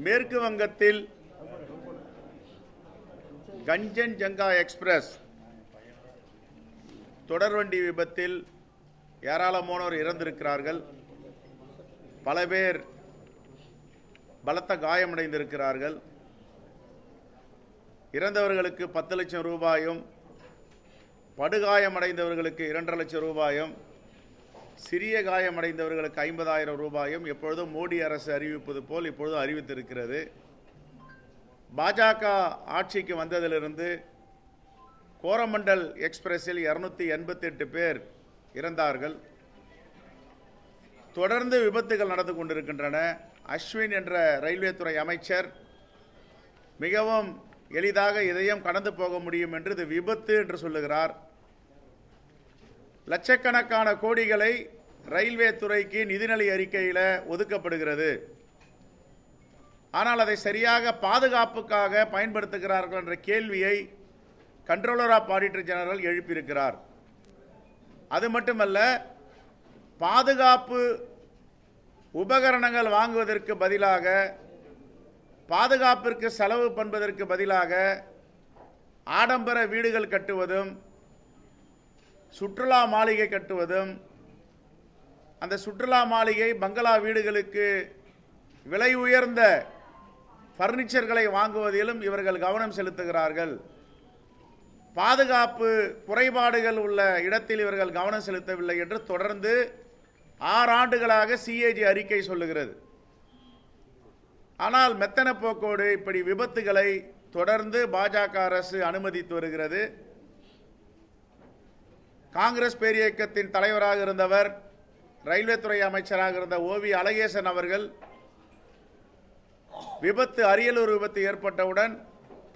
மேற்கு வங்கத்தில் கஞ்சன்ஜங்கா எக்ஸ்பிரஸ் தொடர்வண்டி விபத்தில் ஏராளமானோர் இறந்திருக்கிறார்கள். பல பேர் பலத்த காயமடைந்திருக்கிறார்கள். இறந்தவர்களுக்கு 10 லட்சம் ரூபாயும், படுகாயமடைந்தவர்களுக்கு 2.5 லட்சம் ரூபாயும், சிறிய காயமடைந்தவர்களுக்கு 50,000 ரூபாயும் எப்பொழுதும் மோடி அரசு அறிவிப்பது போல் இப்பொழுதும் அறிவித்திருக்கிறது. பாஜக ஆட்சிக்கு வந்ததிலிருந்து கோரமண்டல் எக்ஸ்பிரஸில் 288 பேர் இறந்தார்கள். தொடர்ந்து விபத்துகள் நடந்து கொண்டிருக்கின்றன. அஸ்வின் என்ற ரயில்வே துறை அமைச்சர் மிகவும் எளிதாக இதையும் கடந்து போக முடியும் என்று இது விபத்து என்று சொல்லுகிறார். லட்சக்கணக்கான கோடிகளை ரயில்வே துறைக்கு நிதிநிலை அறிக்கையில் ஒதுக்கப்படுகிறது. ஆனால் அதை சரியாக பாதுகாப்புக்காக பயன்படுத்துகிறார்கள் என்ற கேள்வியை கண்ட்ரோலர் ஆஃப் ஆடிட்டர் ஜெனரல் எழுப்பியிருக்கிறார். அது மட்டுமல்ல, பாதுகாப்பு உபகரணங்கள் வாங்குவதற்கு பதிலாக, பாதுகாப்பிற்கு செலவு பண்ணுவதற்கு பதிலாக ஆடம்பர வீடுகள் கட்டுவதும், சுற்றுலா மாளிகை கட்டுவதும், அந்த சுற்றுலா மாளிகை பங்களா வீடுகளுக்கு விலை உயர்ந்த பர்னிச்சர்களை வாங்குவதிலும் இவர்கள் கவனம் செலுத்துகிறார்கள். பாதுகாப்பு குறைபாடுகள் உள்ள இடத்தில் இவர்கள் கவனம் செலுத்தவில்லை என்று தொடர்ந்து 6 ஆண்டுகளாக சிஏஜி அறிக்கை சொல்லுகிறது. ஆனால் மெத்தன போக்கோடு இப்படி விபத்துகளை தொடர்ந்து பாஜக அரசு அனுமதித்து வருகிறது. காங்கிரஸ் பேரியக்கத்தின் தலைவராக இருந்தவர், ரயில்வே துறை அமைச்சராக இருந்த ஓவி அழகேசன் அவர்கள் விபத்து, அரியலூர் விபத்து ஏற்பட்டவுடன்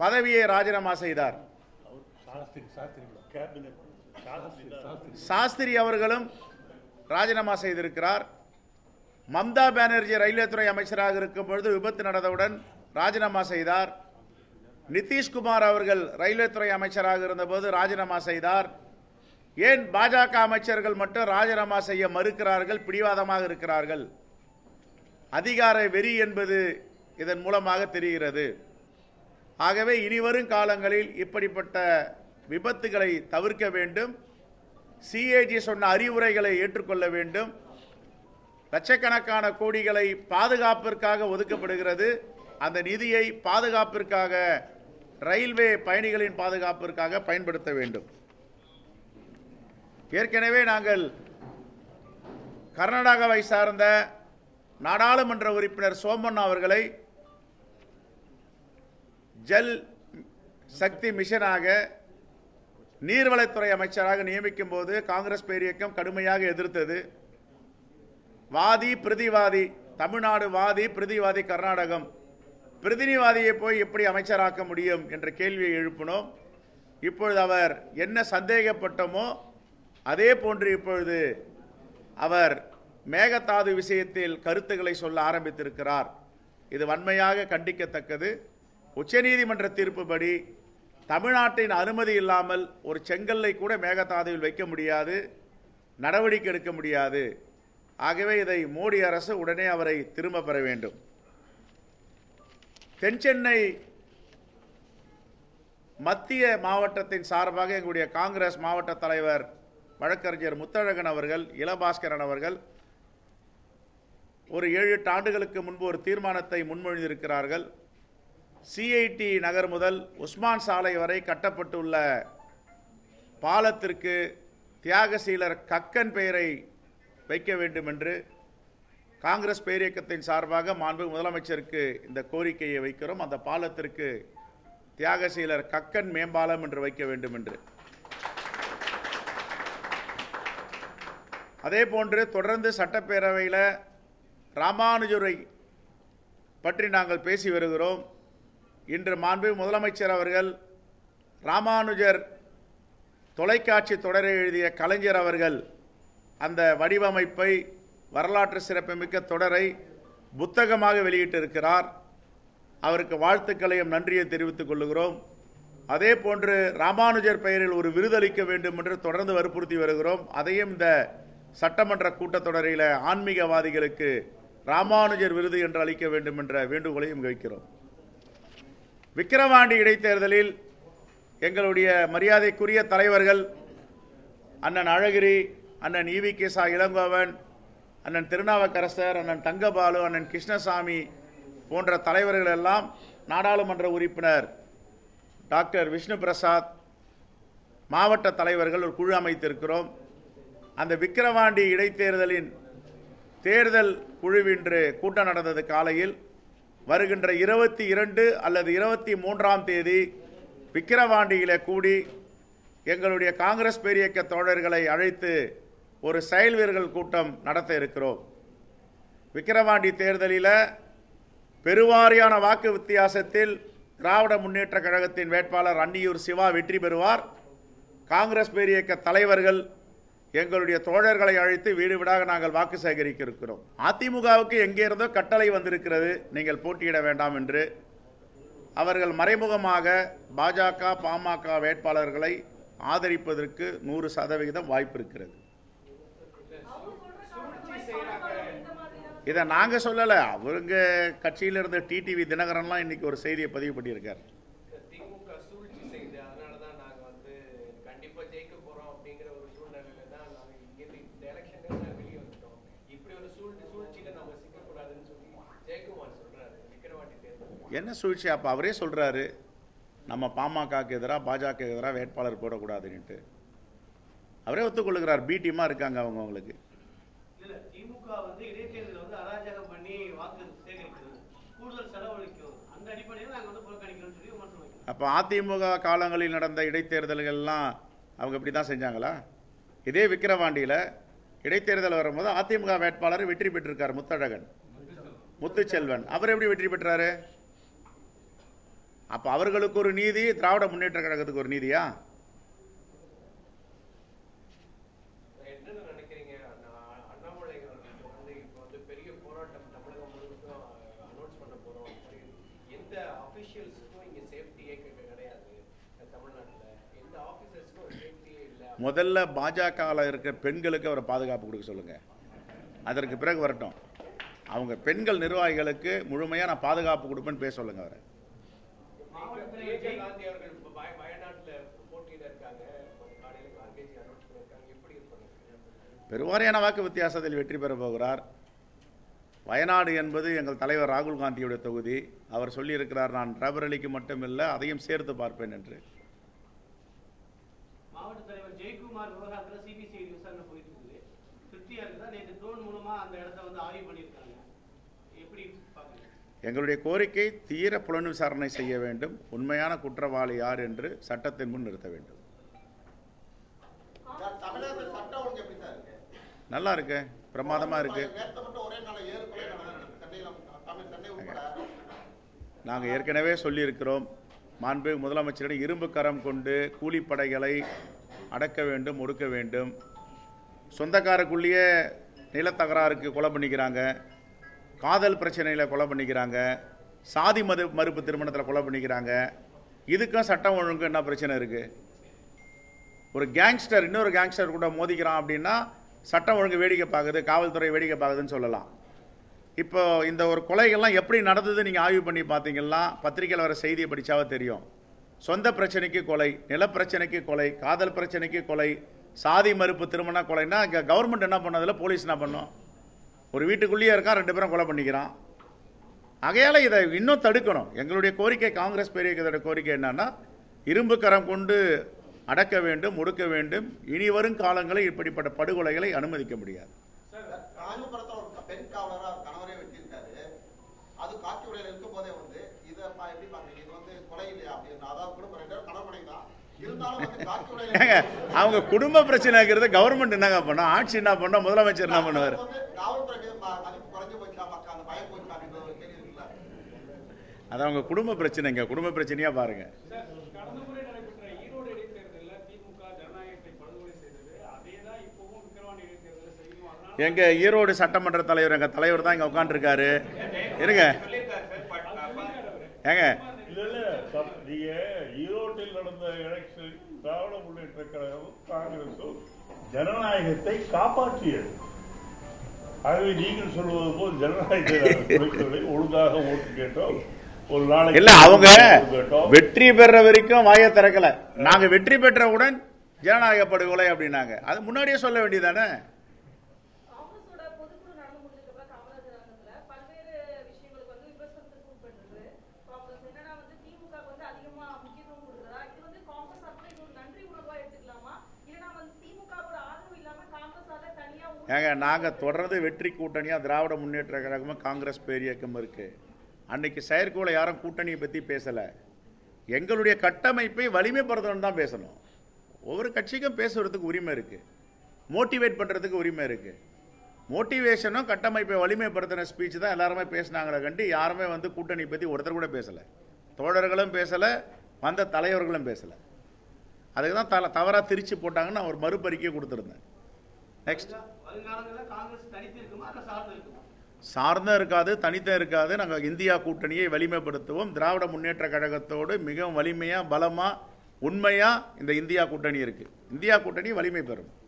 பதவியை ராஜினாமா செய்தார். சாஸ்திரி அவர்களும் ராஜினாமா செய்திருக்கிறார். மம்தா பானர்ஜி ரயில்வே துறை அமைச்சராக இருக்கும் பொழுது விபத்து நடந்தவுடன் ராஜினாமா செய்தார். நிதிஷ்குமார் அவர்கள் ரயில்வே துறை அமைச்சராக இருந்தபோது ராஜினாமா செய்தார். ஏன் பாஜக அமைச்சர்கள் மட்டும் ராஜினாமா செய்ய மறுக்கிறார்கள், பிடிவாதமாக இருக்கிறார்கள்? அதிகார வெறி என்பது இதன் மூலமாக தெரிகிறது. ஆகவே இனிவரும் காலங்களில் இப்படிப்பட்ட விபத்துகளை தவிர்க்க வேண்டும். சிஏஜி சொன்ன அறிவுரைகளை ஏற்றுக்கொள்ள வேண்டும். லட்சக்கணக்கான கோடிகளை பாதுகாப்பிற்காக ஒதுக்கப்படுகிறது. அந்த நிதியை பாதுகாப்பிற்காக, ரயில்வே பயணிகளின் பாதுகாப்பிற்காக பயன்படுத்த வேண்டும். ஏற்கனவே நாங்கள் கர்நாடகாவை சார்ந்த நாடாளுமன்ற உறுப்பினர் சோமண்ணா அவர்களை ஜல் சக்தி மிஷனாக, நீர்வளத்துறை அமைச்சராக நியமிக்கும் போது காங்கிரஸ் பேரியக்கம் கடுமையாக எதிர்த்தது. வாதி பிரதிவாதி, தமிழ்நாடு வாதி, பிரதிவாதி கர்நாடகம், பிரதிநிதிவாதியை போய் எப்படி அமைச்சராக்க முடியும் என்ற கேள்வியை எழுப்பினோம். இப்பொழுது அவர் என்ன சந்தேகப்பட்டோமோ அதே போன்று இப்பொழுது அவர் மேகதாது விஷயத்தில் கருத்துக்களை சொல்ல ஆரம்பித்திருக்கிறார். இது வன்மையாக கண்டிக்கத்தக்கது. உச்சநீதிமன்ற தீர்ப்புப்படி தமிழ்நாட்டின் அனுமதி இல்லாமல் ஒரு செங்கல்லை கூட மேகதாதுவில் வைக்க முடியாது, நடவடிக்கை எடுக்க முடியாது. ஆகவே இதை மோடி அரசு உடனே அவரை திரும்ப பெற வேண்டும். தென்சென்னை மத்திய மாவட்டத்தின் சார்பாக எங்களுடைய காங்கிரஸ் மாவட்ட தலைவர் வழக்கறிஞர் முத்தழகன் அவர்கள், இளபாஸ்கரன் அவர்கள் ஒரு 7-8 ஆண்டுகளுக்கு முன்பு ஒரு தீர்மானத்தை முன்மொழிந்திருக்கிறார்கள். சிஐடி நகர் முதல் உஸ்மான் சாலை வரை கட்டப்பட்டுள்ள பாலத்திற்கு தியாகசீலர் கக்கன் பெயரை வைக்க வேண்டும் என்று காங்கிரஸ் பேரியக்கத்தின் சார்பாக மாண்பு முதலமைச்சருக்கு இந்த கோரிக்கையை வைக்கிறோம். அந்த பாலத்திற்கு தியாகசீலர் கக்கன் மேம்பாலம் என்று வைக்க வேண்டும் என்று. அதே போன்று தொடர்ந்து சட்டப்பேரவையில் ராமானுஜரை பற்றி நாங்கள் பேசி வருகிறோம். இன்று மாண்பு முதலமைச்சர் அவர்கள் ராமானுஜர் தொலைக்காட்சி தொடரை எழுதிய கலைஞர் அவர்கள் அந்த வடிவமைப்பை, வரலாற்று சிறப்புமிக்க தொடரை புத்தகமாக வெளியிட்டிருக்கிறார். அவருக்கு வாழ்த்துக்களையும் நன்றியை தெரிவித்துக் கொள்கிறோம். அதே போன்று ராமானுஜர் பெயரில் ஒரு விருதளிக்க வேண்டும் என்று தொடர்ந்து வற்புறுத்தி வருகிறோம். அதையும் இந்த சட்டமன்ற கூட்டத்தொடரில் ஆன்மீகவாதிகளுக்கு ராமானுஜர் விருது என்று அளிக்க வேண்டும் என்ற வேண்டுகோளையும் வைக்கிறோம். விக்கிரவாண்டி இடைத்தேர்தலில் எங்களுடைய மரியாதைக்குரிய தலைவர்கள் அண்ணன் அழகிரி, அண்ணன் ஈவிகேசா இளங்கோவன், அண்ணன் திருநாவுக்கரசர், அண்ணன் தங்கபாலு, அண்ணன் கிருஷ்ணசாமி போன்ற தலைவர்கள் எல்லாம் நாடாளுமன்ற உறுப்பினர் டாக்டர் விஷ்ணு பிரசாத், மாவட்ட தலைவர்கள் ஒரு குழு அமைத்திருக்கிறோம். அந்த விக்கிரவாண்டி இடைத்தேர்தலின் தேர்தல் குழுவின்று கூட்டம் நடந்தது. காலையில் வருகின்ற 22 அல்லது 23ஆம் தேதி விக்கிரவாண்டியிலே கூடி எங்களுடைய காங்கிரஸ் பேரியக்க தோழர்களை அழைத்து ஒரு செயல் வீரர்கள் கூட்டம் நடத்த இருக்கிறோம். விக்கிரவாண்டி தேர்தலில் பெருவாரியான வாக்கு வித்தியாசத்தில் திராவிட முன்னேற்ற கழகத்தின் வேட்பாளர் அன்னியூர் சிவா வெற்றி பெறுவார். காங்கிரஸ் பேரியக்க தலைவர்கள் எங்களுடைய தோழர்களை அழைத்து வீடு வீடாக நாங்கள் வாக்கு சேகரிக்க இருக்கிறோம். அதிமுகவுக்கு எங்கே இருந்தோ கட்டளை வந்திருக்கிறது, நீங்கள் போட்டியிட வேண்டாம் என்று. அவர்கள் மறைமுகமாக பாஜக, பாமக வேட்பாளர்களை ஆதரிப்பதற்கு 100% வாய்ப்பு இருக்கிறது. இதை நாங்கள் சொல்லலை, அவங்க கட்சியில் இருந்த டிடிவி தினகரன்லாம் இன்னைக்கு ஒரு செய்தியை பதிவு பண்ணியிருக்கார். என்ன சூழ்ச்சி? அப்போ அவரே சொல்கிறாரு, நம்ம பாமகக்கு எதிராக பாஜக எதிராக வேட்பாளர் போடக்கூடாதுன்ட்டு அவரே ஒத்துக்கொள்ளுகிறார். பி டீமாக இருக்காங்க அவங்களுக்கு. அப்போ அதிமுக காலங்களில் நடந்த இடைத்தேர்தல்கள்லாம் அவங்க இப்படி தான் செஞ்சாங்களா? இதே விக்கிரவாண்டியில் இடைத்தேர்தல் வரும்போது அதிமுக வேட்பாளர் வெற்றி பெற்றிருக்கார், முத்துச்செல்வன். அவர் எப்படி வெற்றி பெற்றாரு? அப்போ அவர்களுக்கு ஒரு நீதி, திராவிட முன்னேற்ற கழகத்துக்கு ஒரு நீதியா? முதல்ல பாஜகவில் இருக்கிற பெண்களுக்கு அவரை பாதுகாப்பு கொடுக்க சொல்லுங்க, அதற்கு பிறகு வரட்டும். அவங்க பெண்கள் நிர்வாகிகளுக்கு முழுமையாக நான் பாதுகாப்பு கொடுப்பேன்னு பேச சொல்லுங்க அவரை. பெருவாரியான வாக்கு வித்தியாசத்தில் வெற்றி பெற போகிறார். வயநாடு என்பது எங்கள் தலைவர் ராகுல் காந்தியுடைய தொகுதி. அவர் சொல்லியிருக்கிறார், நான் ரபர் அலிக்கு மட்டுமில்லை அதையும் சேர்த்து பார்ப்பேன் என்று. மாவட்ட தலைவர் ஜெயக்குமார் விவகாரத்தில் சிபிசிஐடி விசாரணை போயிட்டு இருக்குது. திருப்தியா இருக்குதா? நேற்று ட்ரோன் மூலமா அந்த இடத்தை வந்து ஆய்வு பண்ணியிருக்காங்க. எப்படி பார்க்குறீங்க? எங்களுடைய கோரிக்கை தீர புலன் விசாரணை செய்ய வேண்டும். உண்மையான குற்றவாளி யார் என்று சட்டத்தின் முன் நிறுத்த வேண்டும். நல்லா இருக்கு, பிரமாதமா இருக்கு. நாங்கள் ஏற்கனவே சொல்லியிருக்கிறோம், மாண்புமிகு முதலமைச்சரிடம் இரும்பு கரம் கொண்டு கூலிப்படைகளை அடக்க வேண்டும், ஒடுக்க வேண்டும். சொந்தக்காரக்குள்ளேயே நிலத்தகராறுக்கு கொலை பண்ணிக்கிறாங்க, காதல் பிரச்சனையில் கொலை பண்ணிக்கிறாங்க, சாதி மறுப்பு திருமணத்தில் கொலை பண்ணிக்கிறாங்க. இதுக்கும் சட்டம் ஒழுங்கு என்ன பிரச்சனை இருக்குது? ஒரு கேங்ஸ்டர் இன்னொரு கேங்ஸ்டர் கூட மோதிக்கிறான் அப்படின்னா சட்டம் ஒழுங்கு வேடிக்கை பார்க்குது, காவல்துறை வேடிக்கை பார்க்குதுன்னு சொல்லலாம். இப்போ இந்த ஒரு கொலைகள்லாம் எப்படி நடந்தது நீங்கள் ஆய்வு பண்ணி பார்த்தீங்கன்னா பத்திரிகையில் வர செய்தியை படித்தாவே தெரியும். சொந்த பிரச்சனைக்கு கொலை, நிலப்பிரச்சனைக்கு கொலை, காதல் பிரச்சனைக்கு கொலை, சாதி மறுப்பு திருமண கொலைன்னா இங்கே கவர்மெண்ட் என்ன பண்ணதில்ல, போலீஸ் என்ன பண்ணும்? ஒரு வீட்டுக்குள்ளேயே இருக்கான், 2 பேரும் கொலை பண்ணிக்கிறான். ஆகையால் இதை இன்னும் தடுக்கணும். எங்களுடைய கோரிக்கை, காங்கிரஸ் பேரியக்கத்தோட கோரிக்கை என்னன்னா, இரும்பு கரம் கொண்டு அடக்க வேண்டும், ஒடுக்க வேண்டும். இனி வரும் காலங்களில் இப்படிப்பட்ட படுகொலைகளை அனுமதிக்க முடியாது. அவங்க குடும்ப பிரச்சனை இருக்கிறது கவர்மெண்ட் என்னங்க பண்ணும்? ஆட்சி என்ன பண்ணும்? முதலமைச்சர் என்ன பண்ணுவார்? அது அவங்க குடும்ப பிரச்சனைங்க, குடும்ப பிரச்சனையா பாருங்க. எங்க ஈரோடு சட்டமன்ற தலைவர், எங்க தலைவர் தான் இங்க உட்காந்துருக்காரு. இருங்க ஏங்க, ஈரோட்டில் நடந்த எலெக்ஷன் திராவிட முன்னேற்ற கழகமும் காங்கிரசும் ஜனநாயகத்தை காப்பாற்றியது. ஆகவே நீங்கள் சொல்வது போல் ஜனநாயகத்தை ஒழுங்காக ஓட்டு கேட்டோம். ஒரு நாளைக்கு இல்ல, அவங்க வெற்றி பெற வரைக்கும் வாயை திறக்கல. நாங்க வெற்றி பெற்றவுடன் ஜனநாயக படுகொலை அப்படின்னாங்க. அது முன்னாடியே சொல்ல வேண்டியதானே? ஏங்க, நாங்க தொடர்ந்து வெற்றி கூட்டணியா திராவிட முன்னேற்ற கழகமும் காங்கிரஸ் பேரியக்கம் இருக்கு. அன்னைக்கு செயற்கோளை யாரும் கூட்டணியை பத்தி பேசல. எங்களுடைய கட்டமைப்பை வலிமைப்படுத்தணும் தான் பேசணும். ஒவ்வொரு கட்சிக்கும் பேசுறதுக்கு உரிமை இருக்கு, மோட்டிவேட் பண்றதுக்கு உரிமை இருக்கு. மோட்டிவேஷனும் கட்டமைப்பை வலிமைப்படுத்தின ஸ்பீச் தான் எல்லாருமே பேசினாங்களே கண்டி யாருமே வந்து கூட்டணி பத்தி ஒருத்தர் கூட பேசல. தோழர்களும் பேசல, வந்த தலைவர்களும் பேசல. அதுக்கு தான் தவறா திரிச்சு போட்டாங்கன்னு நான் ஒரு மறுபறிக்கை கொடுத்துருந்தேன். நெக்ஸ்ட், சார்ந்தும் இருக்காது, தனித்தும் இருக்காது. நாங்கள் இந்தியா கூட்டணியை வலிமைப்படுத்துவோம். திராவிட முன்னேற்ற கழகத்தோடு மிகவும் வலிமையா, பலமா, உண்மையா இந்த இந்தியா கூட்டணி இருக்கு. இந்தியா கூட்டணி வலிமை பெறும்.